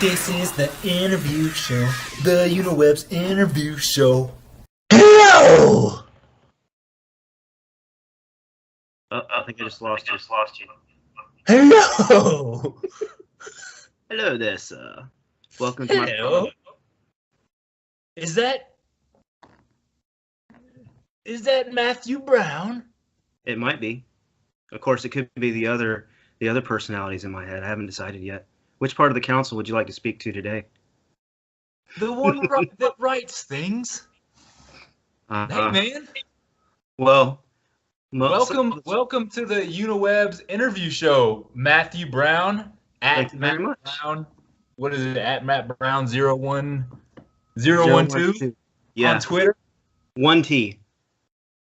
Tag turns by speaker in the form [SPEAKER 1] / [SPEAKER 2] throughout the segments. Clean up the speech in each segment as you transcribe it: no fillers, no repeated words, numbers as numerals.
[SPEAKER 1] This is the interview show, the Uni-Web's interview show.
[SPEAKER 2] Hello!
[SPEAKER 3] I think I just lost you.
[SPEAKER 2] Hello!
[SPEAKER 3] Hello there, sir. Welcome to my
[SPEAKER 1] Hello. Is that Matthew Brown?
[SPEAKER 3] It might be. Of course, it could be the other personalities in my head. I haven't decided yet. Which part of the council would you like to speak to today?
[SPEAKER 1] The one that writes things. Hey, man.
[SPEAKER 3] Well,
[SPEAKER 1] Welcome to the Uni-Web's interview show, Matthew Brown.
[SPEAKER 3] Thank you very much.
[SPEAKER 1] Brown, what is it? At Matt Brown 01012
[SPEAKER 3] Yeah.
[SPEAKER 1] on Twitter.
[SPEAKER 3] 1T.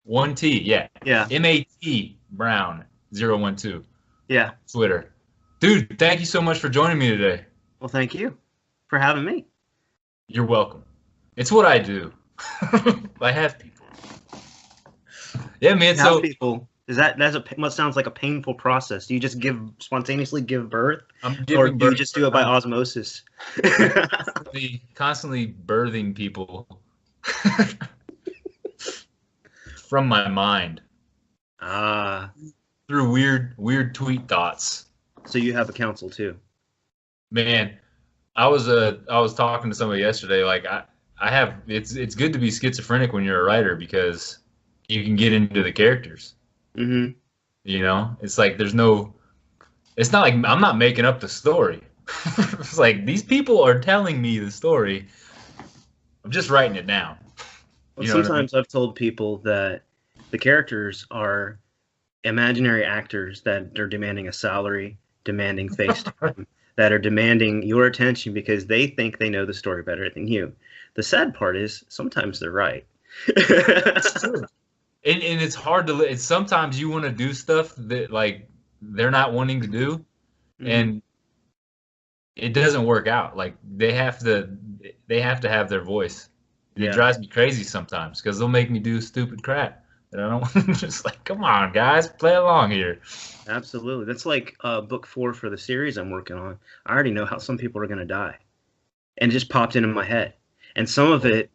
[SPEAKER 1] 1T, yeah.
[SPEAKER 3] Yeah.
[SPEAKER 1] MAT Brown 012.
[SPEAKER 3] Yeah.
[SPEAKER 1] Twitter. Dude, thank you so much for joining me today.
[SPEAKER 3] Well, thank you for having me.
[SPEAKER 1] You're welcome. It's what I do. I have people. Yeah, man.
[SPEAKER 3] How
[SPEAKER 1] So
[SPEAKER 3] people must sounds like a painful process. Do you just spontaneously give birth,
[SPEAKER 1] I'm
[SPEAKER 3] or
[SPEAKER 1] giving
[SPEAKER 3] do you
[SPEAKER 1] birth.
[SPEAKER 3] just do it by osmosis?
[SPEAKER 1] Constantly birthing people from my mind through weird tweet thoughts.
[SPEAKER 3] So you have a council too.
[SPEAKER 1] Man, I was talking to somebody yesterday. Like I have it's good to be schizophrenic when you're a writer because you can get into the characters.
[SPEAKER 3] Mm-hmm.
[SPEAKER 1] You know, it's like it's not like I'm not making up the story. It's like these people are telling me the story. I'm just writing it down.
[SPEAKER 3] Well,
[SPEAKER 1] You know what I
[SPEAKER 3] sometimes I've told people that the characters are imaginary actors that are demanding a salary, demanding face time, that are demanding your attention because they think they know the story better than you. The sad part is sometimes they're right.
[SPEAKER 1] It's true. And it's hard to. It's sometimes you want to do stuff that like they're not wanting to do, and it doesn't work out. Like they have to have their voice. And
[SPEAKER 3] Yeah.
[SPEAKER 1] It drives me crazy sometimes because they'll make me do stupid crap. And I don't just like, come on, guys, play along here.
[SPEAKER 3] Absolutely. That's like book 4 for the series I'm working on. I already know how some people are going to die. And it just popped into my head. And some of it,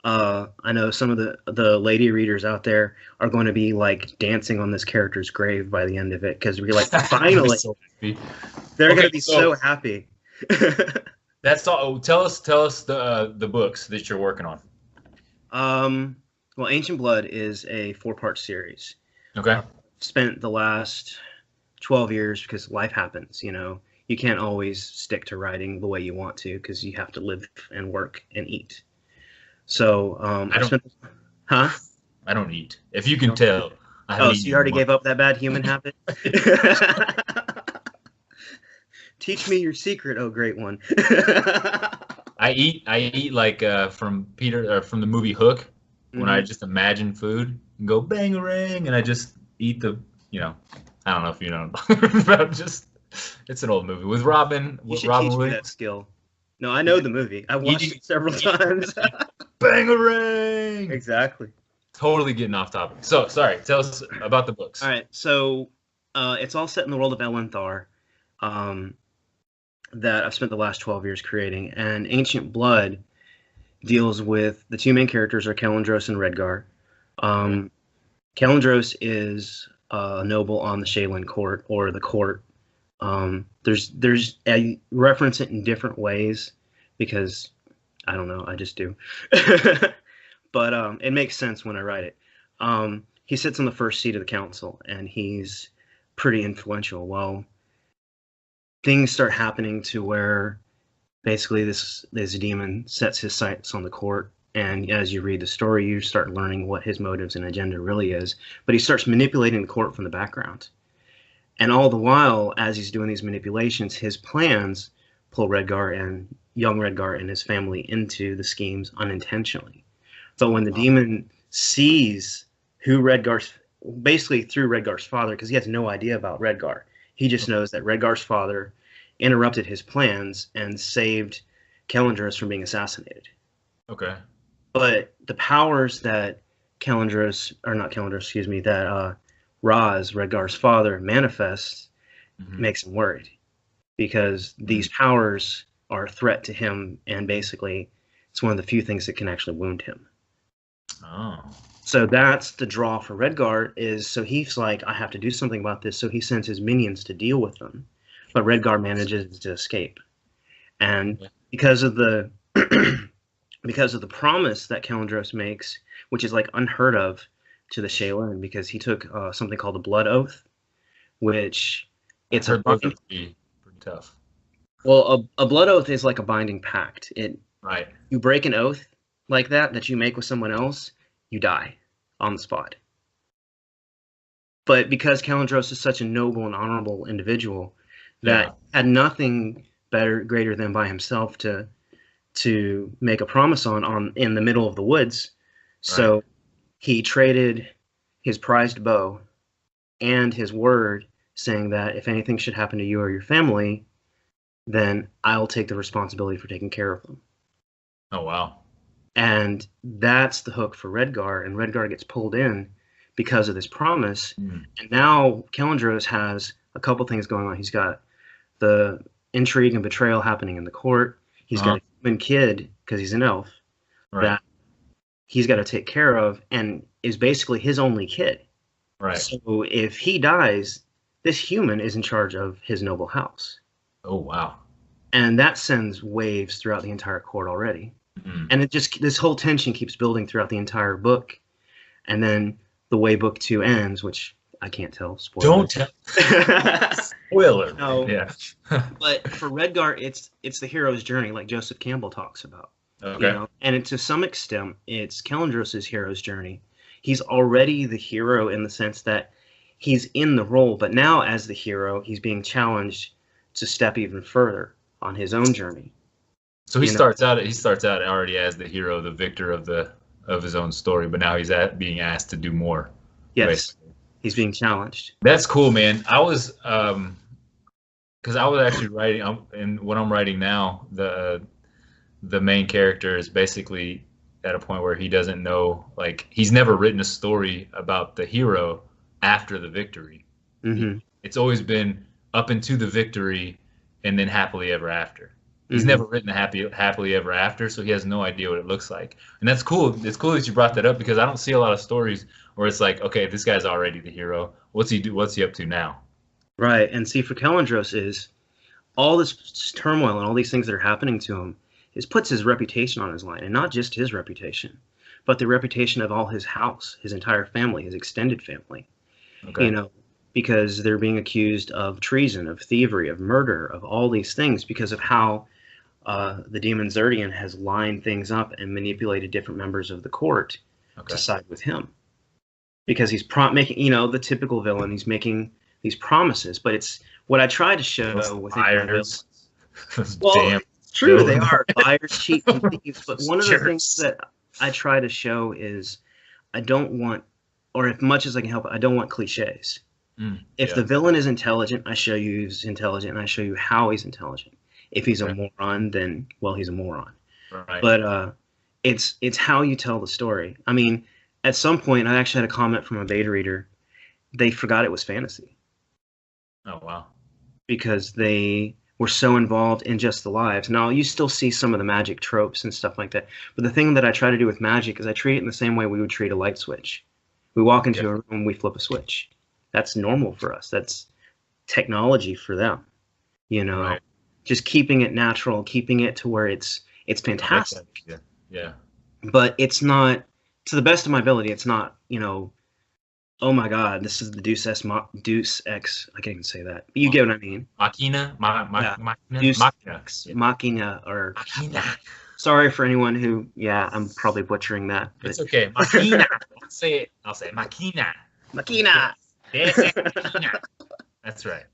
[SPEAKER 3] I know some of the lady readers out there are going to be like dancing on this character's grave by the end of it because we're like, finally, they're going to be so happy.
[SPEAKER 1] That's all. Oh, tell us the books that you're working on.
[SPEAKER 3] Well, Ancient Blood is a 4-part series.
[SPEAKER 1] Okay.
[SPEAKER 3] Spent the last 12 years because life happens, you know. You can't always stick to writing the way you want to because you have to live and work and eat. So
[SPEAKER 1] I don't eat. If you can tell.
[SPEAKER 3] So you already gave up that bad human habit? Teach me your secret, oh great one.
[SPEAKER 1] I eat like from from the movie Hook, when I just imagine food and go bang-a-rang, and I just eat I don't know if you know about just. It's an old movie with Robin.
[SPEAKER 3] You should
[SPEAKER 1] Robin
[SPEAKER 3] teach me
[SPEAKER 1] Williams.
[SPEAKER 3] that skill. No, I know the movie. I watched it several times.
[SPEAKER 1] Bang-a-rang!
[SPEAKER 3] Exactly.
[SPEAKER 1] Totally getting off topic. So, sorry. Tell us about the books.
[SPEAKER 3] All right. So it's all set in the world of Elenthar that I've spent the last 12 years creating. And Ancient Blood deals with the two main characters are Kellandros and Redgar. Kellandros is a noble on the Shaylin court, or the court. There's I reference it in different ways because I don't know, I just do. But it makes sense when I write it. He sits on the first seat of the council and he's pretty influential. Well, things start happening to where basically this demon sets his sights on the court, and as you read the story you start learning what his motives and agenda really is, but he starts manipulating the court from the background. And all the while, as he's doing these manipulations, his plans pull Redgar and young Redgar and his family into the schemes unintentionally. So when the demon sees who basically through Redgar's father, because he has no idea about Redgar, he just knows that Redgar's father interrupted his plans and saved Kellandros from being assassinated.
[SPEAKER 1] Okay.
[SPEAKER 3] But the powers that Raz, Redgar's father, manifests makes him worried, because these powers are a threat to him, and basically it's one of the few things that can actually wound him.
[SPEAKER 1] Oh.
[SPEAKER 3] So that's the draw for Redguard, is so he's like, I have to do something about this, so he sends his minions to deal with them. But Redguard manages to escape. And because of the because of the promise that Kalandros makes, which is like unheard of to the Shaylin, because he took something called the Blood Oath, which it's a
[SPEAKER 1] pretty tough.
[SPEAKER 3] Well, a blood oath is like a binding pact.
[SPEAKER 1] Right.
[SPEAKER 3] You break an oath like that you make with someone else, you die on the spot. But because Kalandros is such a noble and honorable individual that had nothing greater than by himself to make a promise on in the middle of the woods, so he traded his prized bow and his word, saying that if anything should happen to you or your family, then I'll take the responsibility for taking care of them.
[SPEAKER 1] Oh, wow.
[SPEAKER 3] And that's the hook for Redguard, and Redguard gets pulled in because of this promise. And now Kalandros has a couple things going on. He's got the intrigue and betrayal happening in the court. He's got a human kid, because he's an elf, that he's got to take care of, and is basically his only kid.
[SPEAKER 1] Right.
[SPEAKER 3] So if he dies, this human is in charge of his noble house.
[SPEAKER 1] Oh, wow.
[SPEAKER 3] And that sends waves throughout the entire court already. And this whole tension keeps building throughout the entire book. And then the way book 2 ends, which I can't tell. Spoiler.
[SPEAKER 1] Don't tell. Spoiler.
[SPEAKER 3] No.
[SPEAKER 1] Yeah.
[SPEAKER 3] But for Redguard, it's the hero's journey, like Joseph Campbell talks about.
[SPEAKER 1] Okay.
[SPEAKER 3] You know? And to some extent, it's Kalandros' hero's journey. He's already the hero in the sense that he's in the role, but now as the hero, he's being challenged to step even further on his own journey.
[SPEAKER 1] So he starts out already as the hero, the victor of his own story, but now he's being asked to do more.
[SPEAKER 3] Yes,
[SPEAKER 1] basically.
[SPEAKER 3] He's being challenged.
[SPEAKER 1] That's cool, man. I was because I was actually writing, and what I'm writing now, the main character is basically at a point where he doesn't know, like, he's never written a story about the hero after the victory. It's always been up into the victory and then happily ever after. He's never written a happily ever after, so he has no idea what it looks like. And that's cool. It's cool that you brought that up, because I don't see a lot of stories where it's like, okay, this guy's already the hero. What's he up to now?
[SPEAKER 3] Right. And see, for Kalandros, is all this turmoil and all these things that are happening to him puts his reputation on his line, and not just his reputation, but the reputation of all his house, his entire family, his extended family. Okay. You know, because they're being accused of treason, of thievery, of murder, of all these things because of how the Demon Zerdian has lined things up and manipulated different members of the court to side with him. Because he's making, you know, the typical villain, he's making these promises, but it's what I try to show with liars. Well, it's true, they are liars, cheats, and thieves, but one of the things that I try to show is I don't want, or as much as I can help it, I don't want cliches. If the villain is intelligent, I show you he's intelligent, and I show you how he's intelligent. If he's a moron, then, well, he's a moron. Right. But it's how you tell the story. I mean, at some point, I actually had a comment from a beta reader. They forgot it was fantasy.
[SPEAKER 1] Oh, wow.
[SPEAKER 3] Because they were so involved in just the lives. Now, you still see some of the magic tropes and stuff like that. But the thing that I try to do with magic is I treat it in the same way we would treat a light switch. We walk into a room, we flip a switch. That's normal for us. That's technology for them. You know, just keeping it natural, keeping it to where it's fantastic.
[SPEAKER 1] Yeah.
[SPEAKER 3] But it's not, to the best of my ability, it's not, you know, oh my God, this is the Deus Ex. I can't even say that. But you get what I mean.
[SPEAKER 1] Machina.
[SPEAKER 3] Deus Ex Machina, or Machina. Sorry for anyone who, I'm probably butchering that. But.
[SPEAKER 1] It's okay. Machina. I'll say Machina.
[SPEAKER 3] Machina.
[SPEAKER 1] That's right.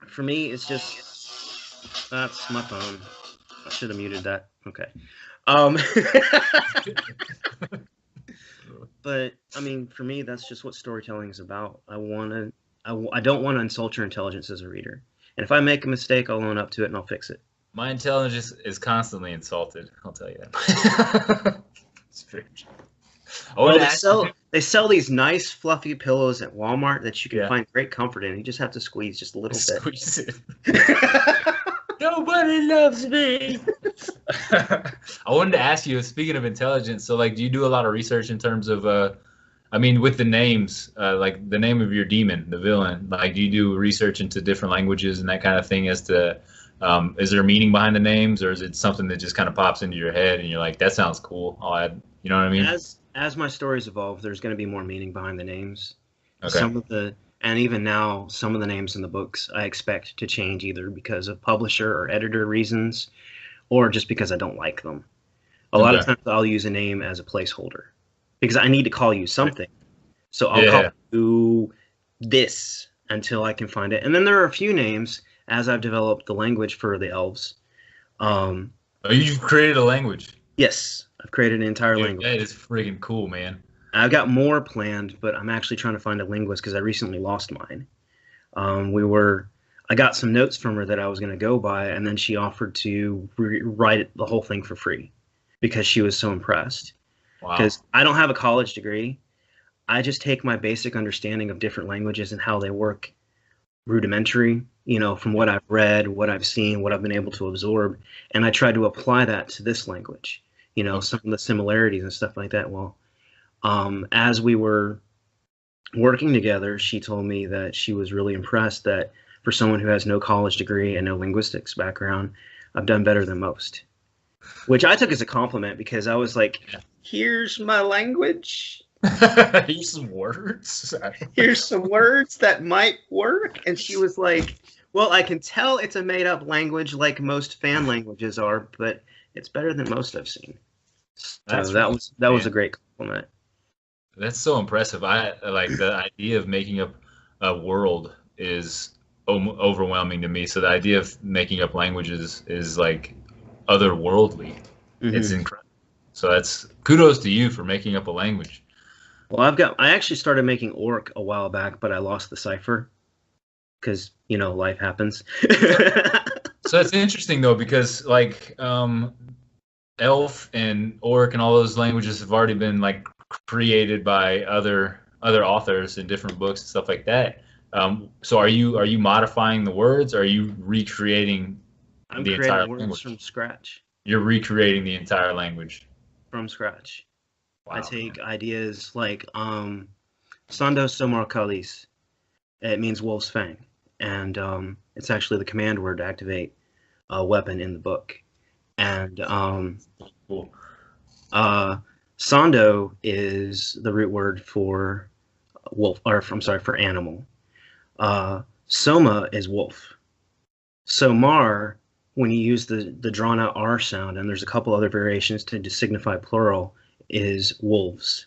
[SPEAKER 3] For me, it's just, that's my phone. I should have muted that. Okay. But I mean, for me, that's just what storytelling is about. I don't want to insult your intelligence as a reader. And if I make a mistake, I'll own up to it and I'll fix it.
[SPEAKER 1] My intelligence is constantly insulted. I'll tell you that. It's very true.
[SPEAKER 3] They sell these nice fluffy pillows at Walmart that you can find great comfort in. You just have to squeeze just a little bit.
[SPEAKER 1] Squeeze it. Nobody loves me. I wanted to ask you, speaking of intelligence, so like, do you do a lot of research in terms of, I mean, with the names, like the name of your demon, the villain, like, do you do research into different languages and that kind of thing as to, is there meaning behind the names, or is it something that just kind of pops into your head and you're like, that sounds cool, I'll add, you know what I mean?
[SPEAKER 3] As my stories evolve, there's going to be more meaning behind the names.
[SPEAKER 1] Okay.
[SPEAKER 3] And even now, some of the names in the books I expect to change either because of publisher or editor reasons, or just because I don't like them. A lot of times I'll use a name as a placeholder because I need to call you something. So I'll call you this until I can find it. And then there are a few names as I've developed the language for the elves.
[SPEAKER 1] Oh, you've created a language?
[SPEAKER 3] Yes, I've created an entire language.
[SPEAKER 1] That is freaking cool, man.
[SPEAKER 3] I've got more planned, but I'm actually trying to find a linguist because I recently lost mine. I got some notes from her that I was going to go by, and then she offered to write the whole thing for free because she was so impressed. Because I don't have a college degree. I just take my basic understanding of different languages and how they work rudimentary, from what I've read, what I've seen, what I've been able to absorb, and I try to apply that to this language, some of the similarities and stuff like that. Well, as we were working together, she told me that she was really impressed that for someone who has no college degree and no linguistics background, I've done better than most, which I took as a compliment because I was like, here's my language.
[SPEAKER 1] Here's some words.
[SPEAKER 3] Here's some words that might work. And she was like, well, I can tell it's a made-up language like most fan languages are, but it's better than most I've seen. So that was a great compliment.
[SPEAKER 1] That's so impressive. I like the idea of making up a world is overwhelming to me. So the idea of making up languages is like otherworldly. Mm-hmm. It's incredible. So that's kudos to you for making up a language.
[SPEAKER 3] Well, I actually started making Orc a while back, but I lost the cipher because, life happens.
[SPEAKER 1] So it's interesting though, because like Elf and Orc and all those languages have already been like created by other authors in different books and stuff like that. So are you modifying the words? Or are you recreating the entire language?
[SPEAKER 3] I'm creating words from scratch.
[SPEAKER 1] You're recreating the entire language
[SPEAKER 3] from scratch. Wow, I take ideas like Sando Somar Kalis. It means wolf's fang, and it's actually the command word to activate a weapon in the book. And
[SPEAKER 1] cool.
[SPEAKER 3] Sando is the root word for wolf, for animal. Soma is wolf. Somar, when you use the drawn out R sound, and there's a couple other variations to signify plural, is wolves.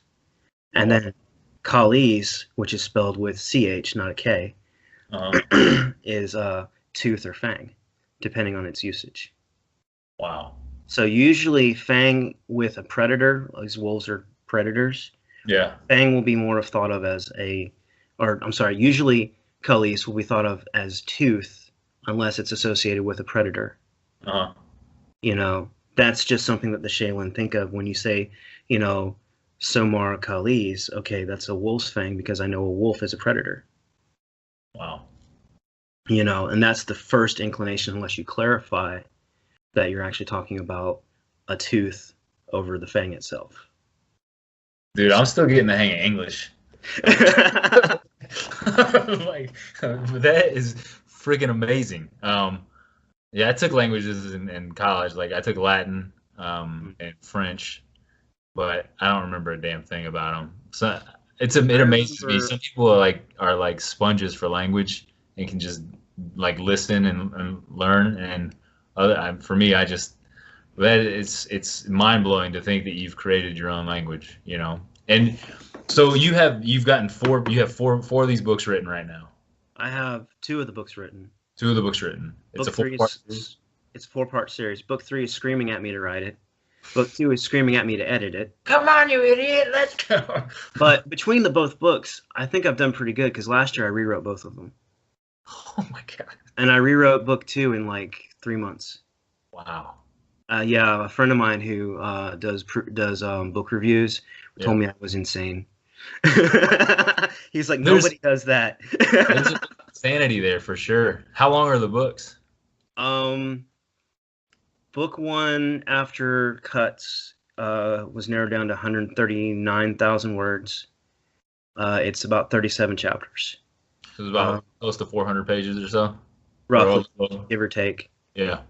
[SPEAKER 3] And then Kalis, which is spelled with CH, not a K, is tooth or fang, depending on its usage.
[SPEAKER 1] Wow.
[SPEAKER 3] So usually fang with a predator, these wolves are predators.
[SPEAKER 1] Yeah.
[SPEAKER 3] Fang will be more thought of as usually Kalis will be thought of as tooth unless it's associated with a predator. That's just something that the Shaylin think of when you say, Somar Kalis, okay, that's a wolf's fang because I know a wolf is a predator.
[SPEAKER 1] Wow.
[SPEAKER 3] And that's the first inclination unless you clarify that you're actually talking about a tooth over the fang itself.
[SPEAKER 1] Dude, I'm still getting the hang of English. Like, that is freaking amazing. Yeah, I took languages in college. Like, I took Latin and French, but I don't remember a damn thing about them. So it amazes me. Some people are like sponges for language and can just like listen and learn. And for me, it's mind blowing to think that you've created your own language. And so you have four of these books written right now.
[SPEAKER 3] I have 2 of the books written.
[SPEAKER 1] 2 of the books written. It's a 4-part series.
[SPEAKER 3] It's a 4-part series. Book 3 is screaming at me to write it. Book 2 is screaming at me to edit it.
[SPEAKER 1] Come on, you idiot! Let's go.
[SPEAKER 3] But between both books, I think I've done pretty good because last year I rewrote both of them.
[SPEAKER 1] Oh my god!
[SPEAKER 3] And I rewrote book 2 in like 3 months.
[SPEAKER 1] Wow.
[SPEAKER 3] Yeah, a friend of mine who does book reviews told me I was insane. He's like, nobody does that.
[SPEAKER 1] There's insanity there for sure. How long are the books?
[SPEAKER 3] Book one after cuts was narrowed down to 139,000 words. It's about 37 chapters.
[SPEAKER 1] So it's about close to 400 pages or so?
[SPEAKER 3] Roughly, give or take.
[SPEAKER 1] Yeah.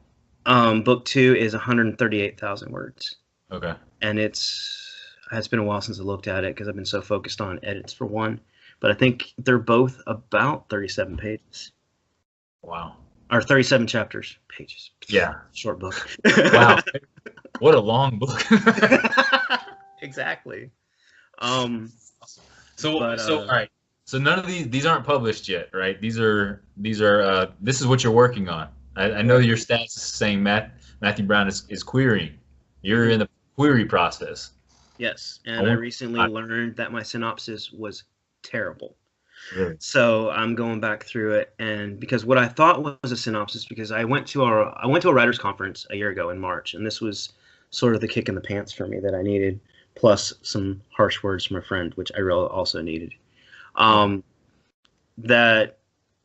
[SPEAKER 3] Book two is 138,000 words.
[SPEAKER 1] Okay.
[SPEAKER 3] And it's been a while since I looked at it because I've been so focused on edits for one. But I think they're both about 37 pages.
[SPEAKER 1] Wow.
[SPEAKER 3] Or 37 chapters. Pages.
[SPEAKER 1] Yeah.
[SPEAKER 3] Short book.
[SPEAKER 1] Wow. What a long book.
[SPEAKER 3] Exactly.
[SPEAKER 1] So all right. So none of these aren't published yet, right? These are this is what you're working on. I know your stats is saying Matthew Brown is querying. You're in the query process.
[SPEAKER 3] Yes, and I recently learned that my synopsis was terrible.
[SPEAKER 1] Really?
[SPEAKER 3] So I'm going back through it, and because what I thought was a synopsis, because I went to a writers conference a year ago in March, and this was sort of the kick in the pants for me that I needed, plus some harsh words from a friend, which I really also needed.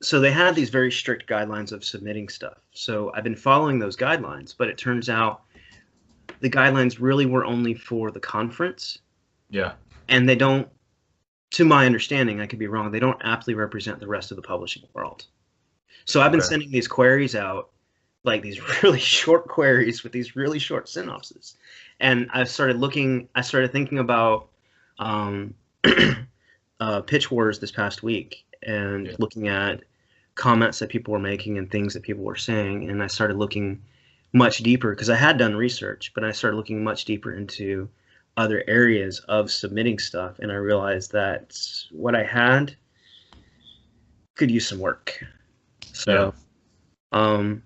[SPEAKER 3] So they had these very strict guidelines of submitting stuff. So I've been following those guidelines, but it turns out the guidelines really were only for the conference.
[SPEAKER 1] Yeah.
[SPEAKER 3] And they don't, to my understanding, I could be wrong, they don't aptly represent the rest of the publishing world. So I've been sending these queries out, like these really short queries with these really short synopses. And I started thinking about pitch wars this past week and looking at comments that people were making and things that people were saying. And I started looking much deeper because I had done research, but I started looking much deeper into other areas of submitting stuff. And I realized that what I had could use some work. So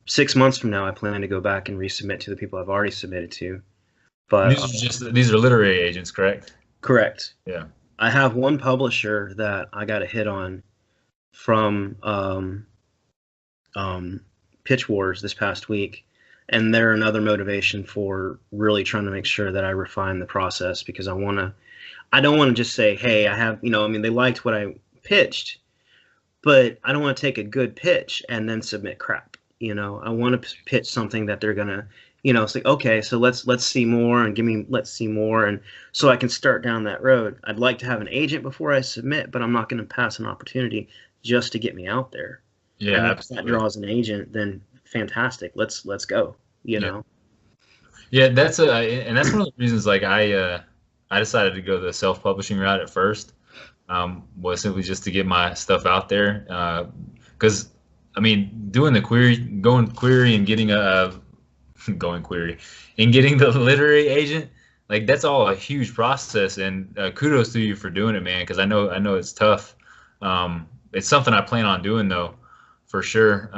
[SPEAKER 3] 6 months from now, I plan to go back and resubmit to the people I've already submitted to. But
[SPEAKER 1] these are literary agents, correct?
[SPEAKER 3] Correct.
[SPEAKER 1] Yeah.
[SPEAKER 3] I have one publisher that I got a hit on from Pitch Wars this past week, and they're another motivation for really trying to make sure that I refine the process, because I don't want to just say, hey, I have, they liked what I pitched, but I don't want to take a good pitch and then submit crap. I want to pitch something that they're gonna, it's like, okay, so let's see more and let's see more, and so I can start down that road. I'd like to have an agent before I submit, but I'm not going to pass an opportunity just to get me out there.
[SPEAKER 1] Yeah,
[SPEAKER 3] and if that draws an agent, then fantastic. Let's go.
[SPEAKER 1] Yeah, that's one of the reasons. Like I decided to go the self-publishing route at first. Was simply just to get my stuff out there. Because doing the going query and getting getting the literary agent, like that's all a huge process. And kudos to you for doing it, man. Because I know it's tough. It's something I plan on doing though, for sure.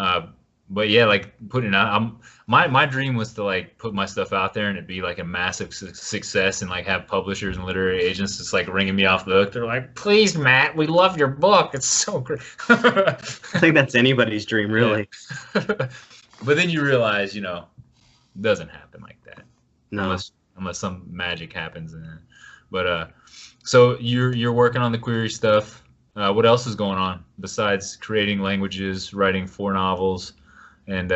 [SPEAKER 1] But yeah, like putting it out, my dream was to like put my stuff out there and it'd be like a massive success, and like have publishers and literary agents just like ringing me off the hook. They're like, please, Matt, we love your book. It's so great.
[SPEAKER 3] I think that's anybody's dream, really.
[SPEAKER 1] Yeah. But then you realize, it doesn't happen like that.
[SPEAKER 3] No.
[SPEAKER 1] Unless some magic happens. But so you're working on the query stuff. What else is going on besides creating languages, writing 4 novels, and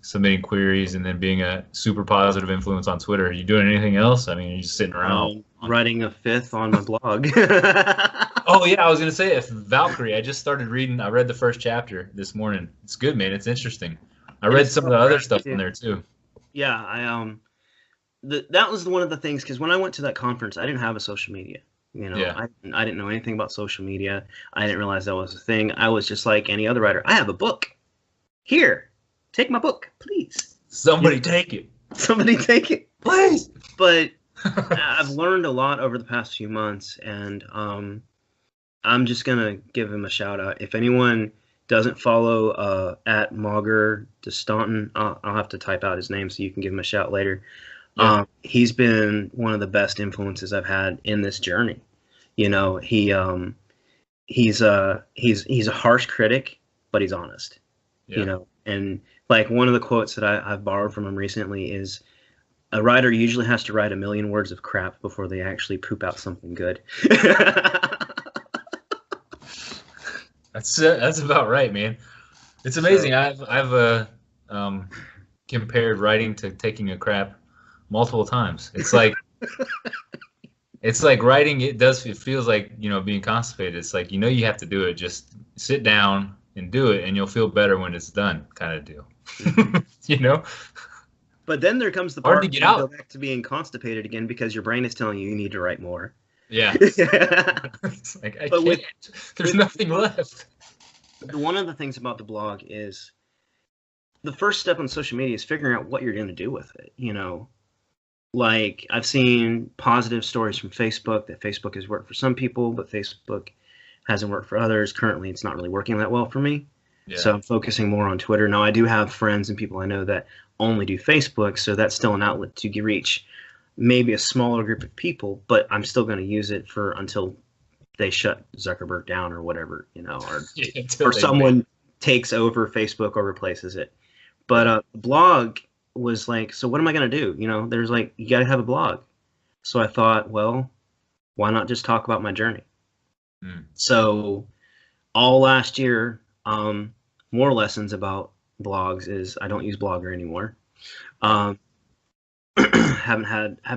[SPEAKER 1] submitting queries, and then being a super positive influence on Twitter? Are you doing anything else? Are you just sitting around?
[SPEAKER 3] Writing a 5th on my blog.
[SPEAKER 1] Oh yeah, I was gonna say, if Valkyrie. I just started reading. I read the first chapter this morning. It's good, man. It's interesting. I read some of the other stuff in there too.
[SPEAKER 3] Yeah, that was one of the things, because when I went to that conference, I didn't have a social media. I didn't know anything about social media. I didn't realize that was a thing. I was just like any other writer. I have a book. Here, take my book, please.
[SPEAKER 1] Somebody take it.
[SPEAKER 3] Somebody take it,
[SPEAKER 1] please.
[SPEAKER 3] But I've learned a lot over the past few months, and I'm just gonna give him a shout out. If anyone doesn't follow at Mauger DeStaunton, I'll have to type out his name so you can give him a shout later. Yeah. He's been one of the best influences I've had in this journey. He's a harsh critic, but he's honest.
[SPEAKER 1] Yeah.
[SPEAKER 3] And like one of the quotes that I've borrowed from him recently is, a writer usually has to write 1 million words of crap before they actually poop out something good.
[SPEAKER 1] That's about right, man. It's amazing. So, compared writing to taking a crap multiple times. It's like writing. It feels like, being constipated. It's like, you have to do it. Just sit down and do it, and you'll feel better when it's done, kind of deal.
[SPEAKER 3] But then there comes the
[SPEAKER 1] Hard
[SPEAKER 3] part
[SPEAKER 1] to
[SPEAKER 3] where
[SPEAKER 1] get
[SPEAKER 3] you
[SPEAKER 1] out.
[SPEAKER 3] go back to being constipated again because your brain is telling you need to write more.
[SPEAKER 1] Yeah. It's like, I
[SPEAKER 3] But
[SPEAKER 1] can't. There's nothing left.
[SPEAKER 3] One of the things about the blog is the first step on social media is figuring out what you're going to do with it. Like, I've seen positive stories from Facebook that Facebook has worked for some people, but Facebook hasn't worked for others. Currently, it's not really working that well for me.
[SPEAKER 1] Yeah.
[SPEAKER 3] So I'm focusing more on Twitter. Now, I do have friends and people I know that only do Facebook, so that's still an outlet to reach maybe a smaller group of people, but I'm still going to use it until they shut Zuckerberg down or whatever, or someone takes over Facebook or replaces it. But blog was like, so what am I going to do? There's like, you got to have a blog. So I thought, well, why not just talk about my journey? So all last year, more lessons about blogs is I don't use Blogger anymore. Have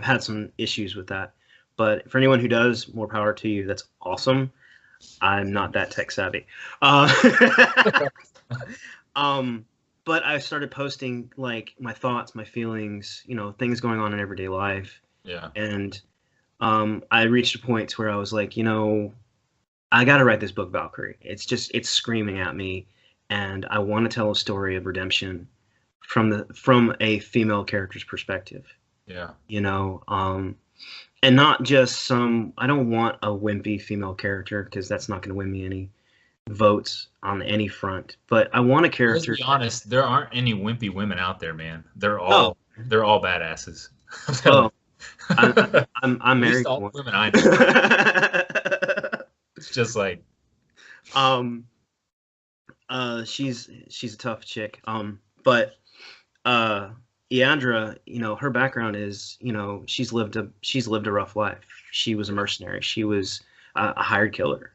[SPEAKER 3] had some issues with that, but for anyone who does, more power to you. That's awesome. I'm not that tech savvy. But I started posting like my thoughts, my feelings, things going on in everyday life.
[SPEAKER 1] Yeah.
[SPEAKER 3] And I reached a point where I was like, I got to write this book, Valkyrie. It's screaming at me, and I want to tell a story of redemption from a female character's perspective.
[SPEAKER 1] Yeah.
[SPEAKER 3] And not just I don't want a wimpy female character, because that's not going to win me any votes on any front. But I want a character.
[SPEAKER 1] Let's be honest, there aren't any wimpy women out there, man. They're all badasses.
[SPEAKER 3] Oh, I'm married to
[SPEAKER 1] all
[SPEAKER 3] one.
[SPEAKER 1] women I know. It's just like,
[SPEAKER 3] she's a tough chick. But Leandra, her background is, she's lived a rough life. She was a mercenary. She was a hired killer,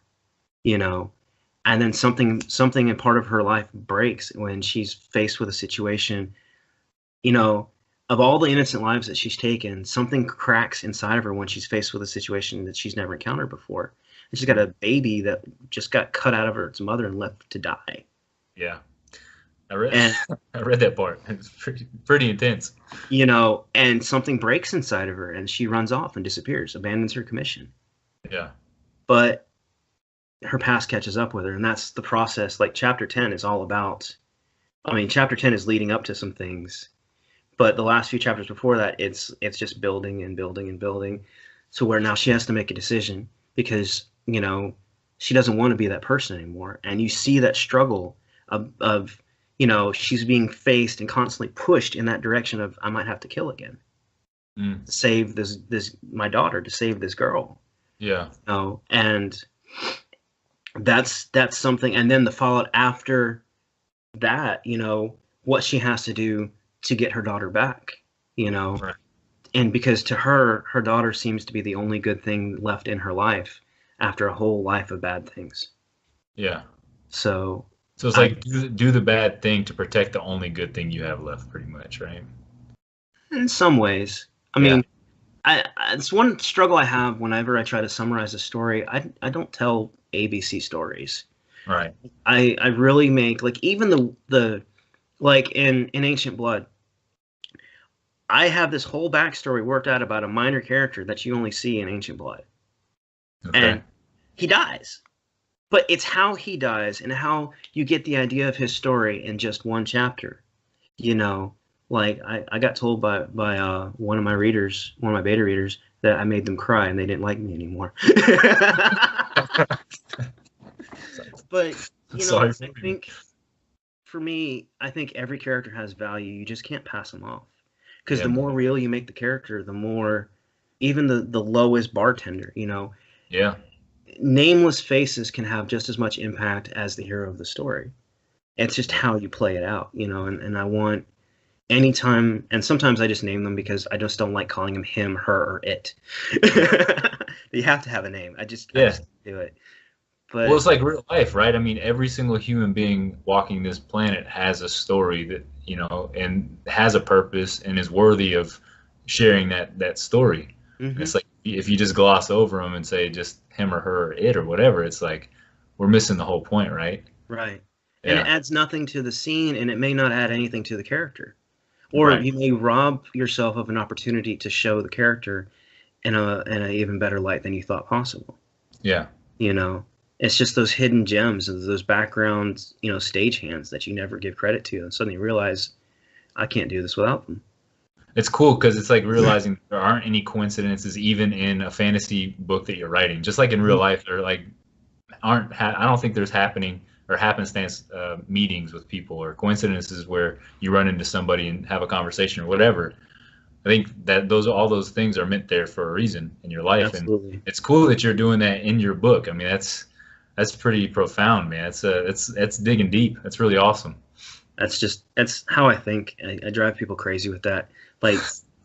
[SPEAKER 3] and then something in part of her life breaks when she's faced with a situation, of all the innocent lives that she's taken, something cracks inside of her when she's faced with a situation that she's never encountered before. And she's got a baby that just got cut out of its mother and left to die.
[SPEAKER 1] Yeah. I read that part. It's pretty intense.
[SPEAKER 3] And something breaks inside of her, and she runs off and disappears, abandons her commission.
[SPEAKER 1] Yeah.
[SPEAKER 3] But her past catches up with her, and that's the process. Like, chapter 10 is all about, chapter 10 is leading up to some things, but the last few chapters before that, it's just building and building and building, to where now she has to make a decision, because, she doesn't want to be that person anymore. And you see that struggle of she's being faced and constantly pushed in that direction of, I might have to kill again to save my daughter, to save this girl.
[SPEAKER 1] Yeah.
[SPEAKER 3] And that's something. And then the fallout after that, what she has to do to get her daughter back,
[SPEAKER 1] Right.
[SPEAKER 3] And because to her daughter seems to be the only good thing left in her life after a whole life of bad things.
[SPEAKER 1] Yeah.
[SPEAKER 3] So
[SPEAKER 1] it's like, do the bad thing to protect the only good thing you have left, pretty much, right?
[SPEAKER 3] In some ways. I mean, it's one struggle I have whenever I try to summarize a story. I don't tell ABC stories.
[SPEAKER 1] Right.
[SPEAKER 3] I really make, like, even the like in Ancient Blood, I have this whole backstory worked out about a minor character that you only see in Ancient Blood.
[SPEAKER 1] Okay.
[SPEAKER 3] And he dies. But it's how he dies and how you get the idea of his story in just one chapter. Like, I got told by one of my beta readers, that I made them cry and they didn't like me anymore. But, I think, for me, I think every character has value. You just can't pass them off. Because the more real you make the character, the more, even the lowest bartender,
[SPEAKER 1] Yeah.
[SPEAKER 3] nameless faces can have just as much impact as the hero of the story. It's just how you play it out, and I want anytime, and sometimes I just name them because I just don't like calling them him, her, or it. You have to have a name. I just do it.
[SPEAKER 1] Well, it's like real life, right? I mean, every single human being walking this planet has a story that, and has a purpose and is worthy of sharing that story. And
[SPEAKER 3] hmm
[SPEAKER 1] it's like if you just gloss over them and say just him or her or it or whatever, it's like we're missing the whole point, right?
[SPEAKER 3] right. And it
[SPEAKER 1] Yeah,
[SPEAKER 3] adds nothing to the scene, and it may not add anything to the character. Or
[SPEAKER 1] right.
[SPEAKER 3] you may rob yourself of an opportunity to show the character in a even better light than you thought possible.
[SPEAKER 1] Yeah.
[SPEAKER 3] You know, it's just those hidden gems, those background, stagehands that you never give credit to, and suddenly you realize I can't do this without them.
[SPEAKER 1] It's cool because it's like realizing there aren't any coincidences even in a fantasy book that you're writing. Just like in real life, there like I don't think there's happening or happenstance meetings with people or coincidences where you run into somebody and have a conversation or whatever. I think that all those things are meant there for a reason in your life, and
[SPEAKER 3] Absolutely.
[SPEAKER 1] it's cool that you're doing that in your book. I mean, that's pretty profound, man. It's digging deep. That's really awesome.
[SPEAKER 3] That's how I think. I drive people crazy with that. Like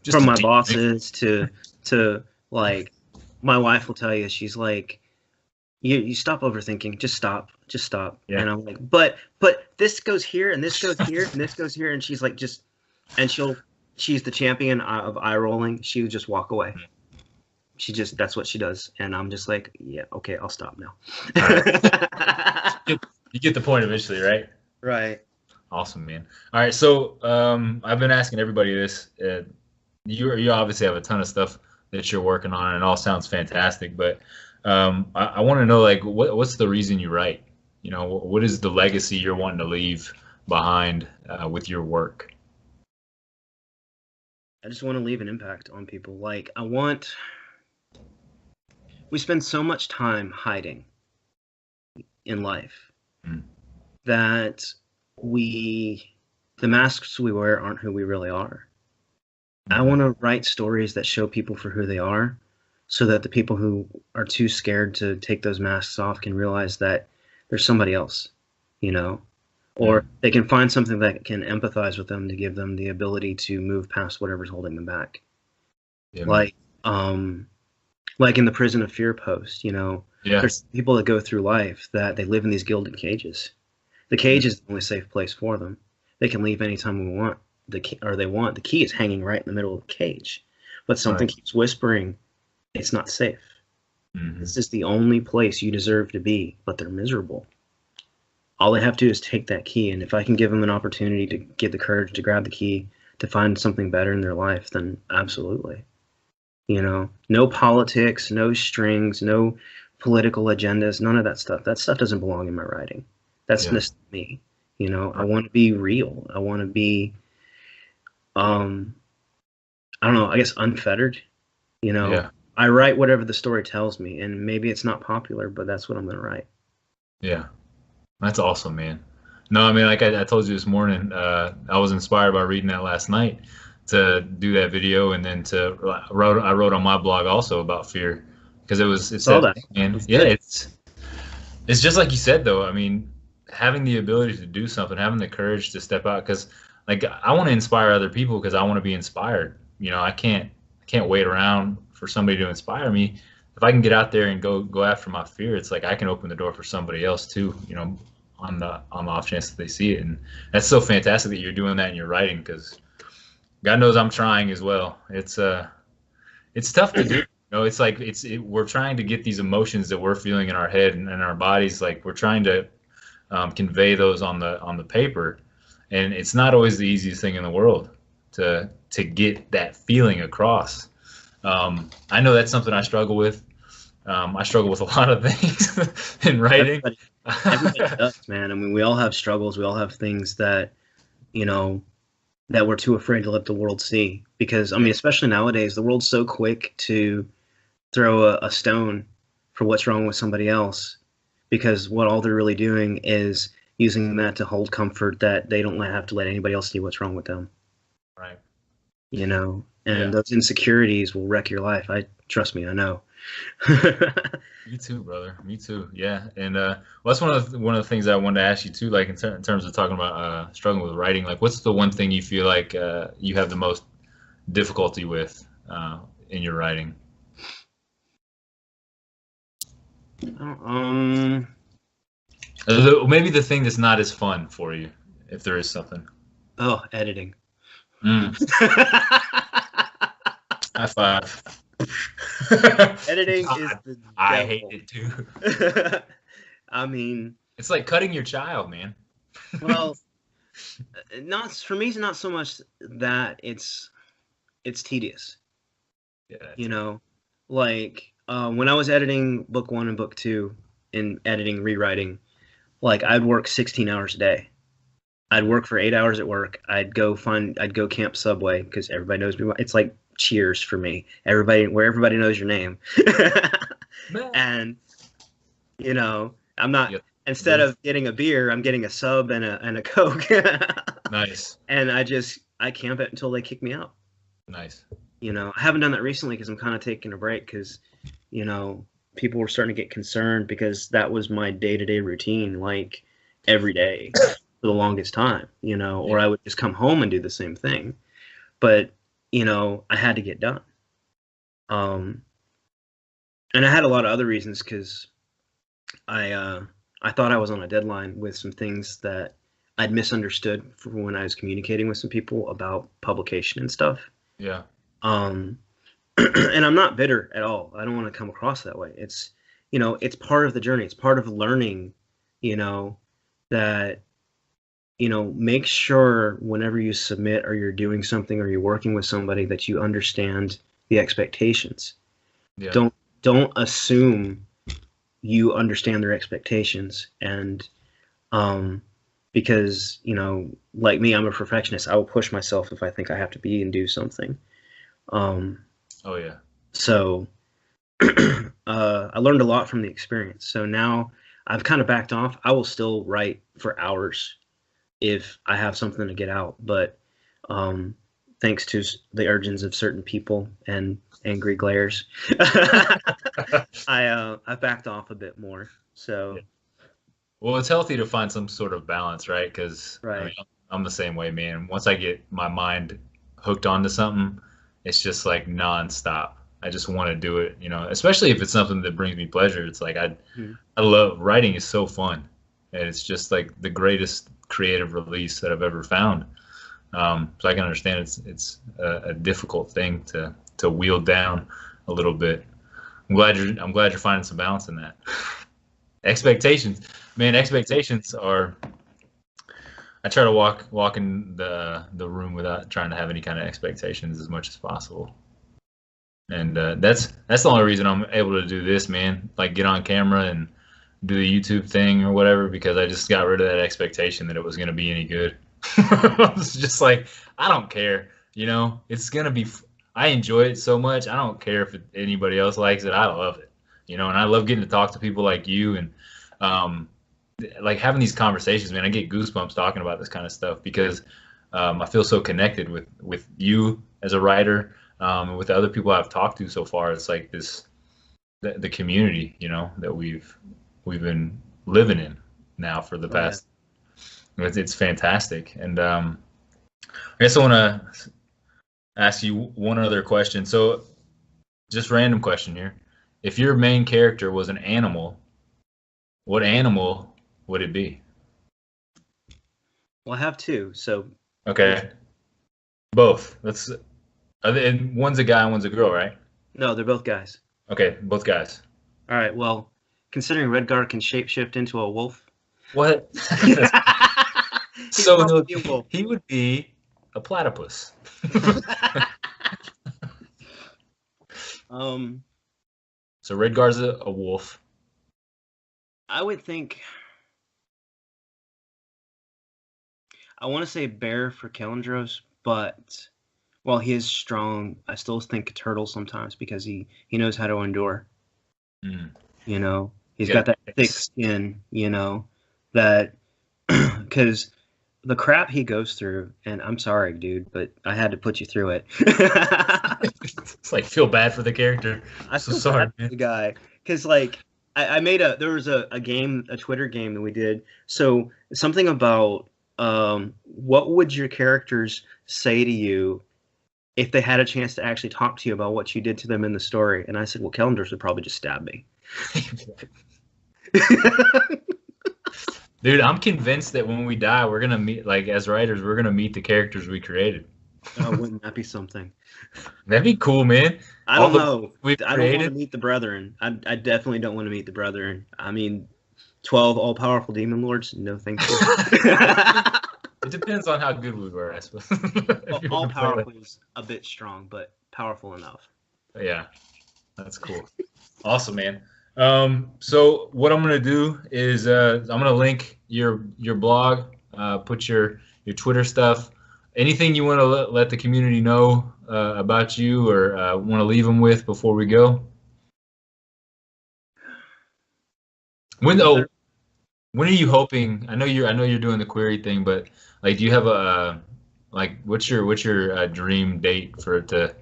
[SPEAKER 1] Just
[SPEAKER 3] from
[SPEAKER 1] a
[SPEAKER 3] my
[SPEAKER 1] deep
[SPEAKER 3] bosses to like my wife will tell you, she's like, you stop overthinking, just stop.
[SPEAKER 1] Yeah.
[SPEAKER 3] And I'm like, but this goes here and this goes here and this goes here, and she's like, and she's the champion of eye rolling. She would just walk away. That's what she does, and I'm just like, yeah, okay, I'll stop now.
[SPEAKER 1] All right. You get the point eventually, right?
[SPEAKER 3] Right.
[SPEAKER 1] Awesome, man. All right, so I've been asking everybody this. You obviously have a ton of stuff that you're working on, and it all sounds fantastic. But I want to know, like, what's the reason you write? What is the legacy you're wanting to leave behind with your work?
[SPEAKER 3] I just want to leave an impact on people. Like, we spend so much time hiding in life that the masks we wear aren't who we really are. I want to write stories that show people for who they are, so that the people who are too scared to take those masks off can realize that there's somebody else, or they can find something that can empathize with them to give them the ability to move past whatever's holding them back.
[SPEAKER 1] Yeah,
[SPEAKER 3] like in the Prison of Fear post, there's people that go through life that they live in these gilded cages. The cage is the only safe place for them. They can leave anytime we want. The key is hanging right in the middle of the cage, but something keeps whispering, it's not safe. This is the only place you deserve to be, but they're miserable. All they have to do is take that key, and if I can give them an opportunity to get the courage to grab the key to find something better in their life, then absolutely. No politics, no strings, no political agendas, none of that stuff. That stuff doesn't belong in my writing. That's just me. I want to be real. I want to be, I don't know, I guess unfettered. I write whatever the story tells me, and maybe it's not popular, but that's what I'm going to write.
[SPEAKER 1] Yeah. That's awesome, man. No, I mean, like I told you this morning, I was inspired by reading that last night to do that video, and then I wrote on my blog also about fear, because it said, man, yeah, it's just like you said though. I mean, having the ability to do something, having the courage to step out, because like I want to inspire other people because I want to be inspired. I can't wait around for somebody to inspire me. If I can get out there and go after my fear, it's like I can open the door for somebody else too, on the off chance that they see it. And that's so fantastic that you're doing that in your writing, because God knows I'm trying as well. It's tough to do. It's like we're trying to get these emotions that we're feeling in our head and in our bodies, like we're trying to convey those on the paper, and it's not always the easiest thing in the world to get that feeling across. I know that's something I struggle with. I struggle with a lot of things in writing.
[SPEAKER 3] Everybody does, man. I mean, we all have struggles. We all have things that, that we're too afraid to let the world see. Because, I mean, especially nowadays, the world's so quick to throw a stone for what's wrong with somebody else. Because what all they're really doing is using that to hold comfort that they don't have to let anybody else see what's wrong with them.
[SPEAKER 1] Right.
[SPEAKER 3] And those insecurities will wreck your life. Trust me, I know.
[SPEAKER 1] Me too, brother. Me too. Yeah. And well, that's one of the things I wanted to ask you too, like in terms of talking about struggling with writing. Like, what's the one thing you feel like you have the most difficulty with in your writing? Maybe the thing that's not as fun for you, if there is something.
[SPEAKER 3] Oh, editing.
[SPEAKER 1] Mm. High five.
[SPEAKER 3] Editing
[SPEAKER 1] God,
[SPEAKER 3] is the
[SPEAKER 1] I
[SPEAKER 3] devil.
[SPEAKER 1] hate it too.
[SPEAKER 3] I mean,
[SPEAKER 1] It's like cutting your child, man.
[SPEAKER 3] well, not for me. It's not so much that it's tedious.
[SPEAKER 1] Yeah.
[SPEAKER 3] You know, like when I was editing book 1 and book 2, and editing, rewriting, like I'd work 16 hours a day. I'd work for 8 hours at work. I'd go camp Subway because everybody knows me. It's like Cheers for me. Everybody knows your name. And I'm not.
[SPEAKER 1] Yep.
[SPEAKER 3] Instead of getting a beer, I'm getting a sub and a Coke.
[SPEAKER 1] Nice.
[SPEAKER 3] And I camp it until they kick me out.
[SPEAKER 1] Nice.
[SPEAKER 3] I haven't done that recently because I'm kind of taking a break because, people were starting to get concerned because that was my day-to-day routine, like every day for the longest time, or I would just come home and do the same thing. But, I had to get done. And I had a lot of other reasons because I thought I was on a deadline with some things that I'd misunderstood for when I was communicating with some people about publication and stuff.
[SPEAKER 1] Yeah.
[SPEAKER 3] And I'm not bitter at all. I don't want to come across that way. It's, it's part of the journey. It's part of learning, that, make sure whenever you submit or you're doing something or you're working with somebody that you understand the expectations.
[SPEAKER 1] Yeah.
[SPEAKER 3] Don't assume you understand their expectations. And, because, like me, I'm a perfectionist. I will push myself if I think I have to be and do something.
[SPEAKER 1] Oh yeah.
[SPEAKER 3] So I learned a lot from the experience. So now I've kind of backed off. I will still write for hours if I have something to get out. But thanks to the urgings of certain people and angry glares, I backed off a bit more. So.
[SPEAKER 1] Yeah. Well, it's healthy to find some sort of balance, right? Because
[SPEAKER 3] Right.
[SPEAKER 1] I'm the same way, man. Once I get my mind hooked onto something, it's just like nonstop. I just want to do it, especially if it's something that brings me pleasure. It's like I love writing. Is so fun, and it's just like the greatest creative release that I've ever found. So I can understand it's a difficult thing to wield down a little bit. I'm glad you're finding some balance in that. Expectations, man. Expectations are. I try to walk in the room without trying to have any kind of expectations as much as possible. And that's the only reason I'm able to do this, man. Like get on camera and do the YouTube thing or whatever, because I just got rid of that expectation that it was going to be any good. It's just like, I don't care, it's going to be, I enjoy it so much. I don't care if anybody else likes it. I love it, and I love getting to talk to people like you and like having these conversations, man. I get goosebumps talking about this kind of stuff because I feel so connected with you as a writer, and with the other people I've talked to so far. It's like the community, that we've been living in now for the past. It's fantastic. And I guess I want to ask you one other question. So, just random question here: if your main character was an animal, what animal would it be?
[SPEAKER 3] Well, I have two. So.
[SPEAKER 1] Okay. Both. And one's a guy and one's a girl, right?
[SPEAKER 3] No, they're both guys.
[SPEAKER 1] Okay, both guys.
[SPEAKER 3] All right. Well, considering Redgar can shapeshift into a wolf.
[SPEAKER 1] What? So he would be a platypus. So Redgar's a wolf.
[SPEAKER 3] I would think. I want to say bear for Kelendros, but while he is strong, I still think turtle sometimes because he knows how to endure. He's got that thick skin, that because the crap he goes through, and I'm sorry, dude, but I had to put you through it.
[SPEAKER 1] It's like, feel bad for the character.
[SPEAKER 3] I'm so sorry, man. The guy, because like there was a Twitter game that we did. So something about what would your characters say to you if they had a chance to actually talk to you about what you did to them in the story? And I said, well, Kellenders would probably just stab me.
[SPEAKER 1] Dude, I'm convinced that when we die, we're gonna meet, like, as writers, we're gonna meet the characters we created.
[SPEAKER 3] Oh, wouldn't that be something?
[SPEAKER 1] That'd be cool, man.
[SPEAKER 3] I
[SPEAKER 1] All
[SPEAKER 3] don't
[SPEAKER 1] the
[SPEAKER 3] know.
[SPEAKER 1] we've
[SPEAKER 3] I don't want to
[SPEAKER 1] created.
[SPEAKER 3] meet the Brethren. I definitely don't want to meet the Brethren. I mean, 12 all-powerful demon lords? No, thank you.
[SPEAKER 1] It depends on how good we were, I suppose.
[SPEAKER 3] Well, all-powerful is a bit strong, but powerful enough.
[SPEAKER 1] Yeah, that's cool. Awesome, man. So what I'm gonna do is I'm gonna link your blog, put your Twitter stuff, anything you want to let the community know about you, or want to leave them with before we go. When when are you hoping? I know you're doing the query thing, but like, do you have a like what's your dream date for it to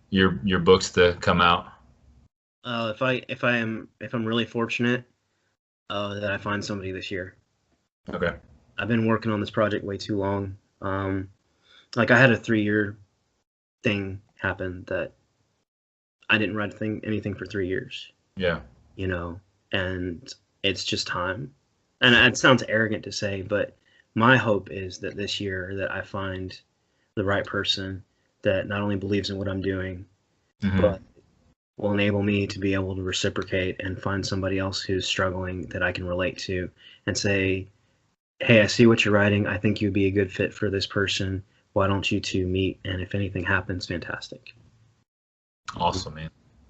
[SPEAKER 1] your books to come out?
[SPEAKER 3] If I'm really fortunate, that I find somebody this year.
[SPEAKER 1] Okay.
[SPEAKER 3] I've been working on this project way too long. Like I had a 3-year thing happen that I didn't write anything for 3 years.
[SPEAKER 1] Yeah.
[SPEAKER 3] You know, and it's just time. And it sounds arrogant to say, but my hope is that this year that I find the right person that not only believes in what I'm doing,
[SPEAKER 1] Mm-hmm.
[SPEAKER 3] but will enable me to be able to reciprocate and find somebody else who's struggling that I can relate to and say, hey, I see what you're writing. I think you'd be a good fit for this person. Why don't you two meet? And if anything happens, fantastic.
[SPEAKER 1] Awesome, man.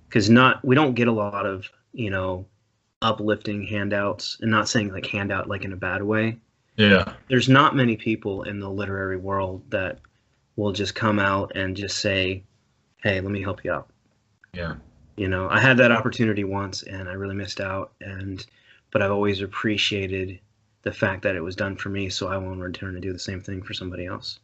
[SPEAKER 3] Because we don't get a lot of, uplifting handouts, and not saying like handout like in a bad way.
[SPEAKER 1] Yeah.
[SPEAKER 3] There's not many people in the literary world that will just come out and just say, hey, let me help you out.
[SPEAKER 1] Yeah.
[SPEAKER 3] I had that opportunity once and I really missed out, but I've always appreciated the fact that it was done for me, so I will in return to do the same thing for somebody else.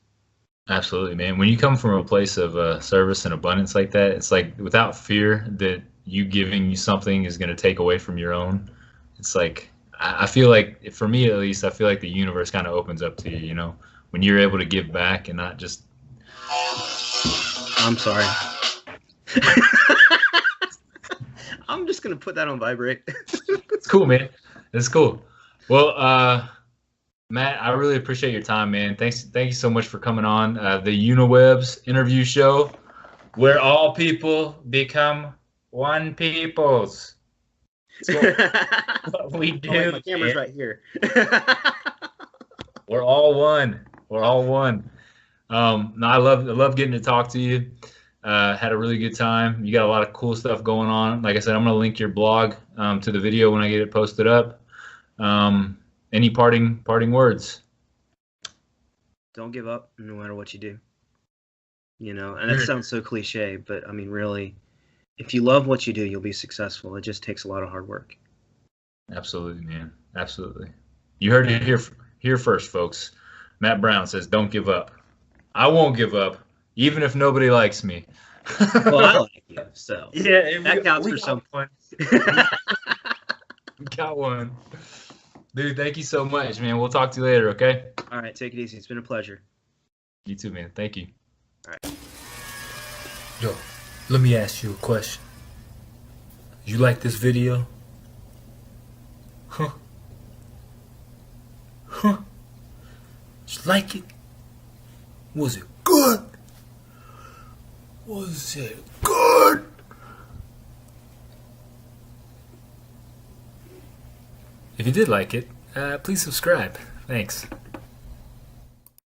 [SPEAKER 1] Absolutely, man. When you come from a place of service and abundance like that, it's like without fear that you giving you something is going to take away from your own. It's like, I feel like, for me at least, I feel like the universe kind of opens up to you, when you're able to give back and not just.
[SPEAKER 3] I'm sorry. I'm just going to put that on vibrate.
[SPEAKER 1] It's cool, man. It's cool. Well, Matt, I really appreciate your time, man. Thank you so much for coming on the Uni-Web's interview show, where all people become one peoples. That's what we do.
[SPEAKER 3] Oh, wait, my camera's right here.
[SPEAKER 1] We're all one. We're all one. No, I love getting to talk to you. Had a really good time. You got a lot of cool stuff going on. Like I said, I'm gonna link your blog to the video when I get it posted up. Any parting words?
[SPEAKER 3] Don't give up no matter what you do. And that sounds so cliche, but I mean, really, if you love what you do, you'll be successful. It just takes a lot of hard work.
[SPEAKER 1] Absolutely, man. Absolutely. You heard it here first, folks. Matt Brown says, don't give up. I won't give up, even if nobody likes me.
[SPEAKER 3] Well, I like you, so
[SPEAKER 1] yeah,
[SPEAKER 3] that counts for something.
[SPEAKER 1] We got one. Dude, thank you so much, man. We'll talk to you later, okay?
[SPEAKER 3] All right, take it easy. It's been a pleasure.
[SPEAKER 1] You too, man. Thank you.
[SPEAKER 3] All right.
[SPEAKER 2] Yo, let me ask you a question. You like this video? Huh? Huh? You like it? Was it good? Was it good? If you did like it, please subscribe. Thanks.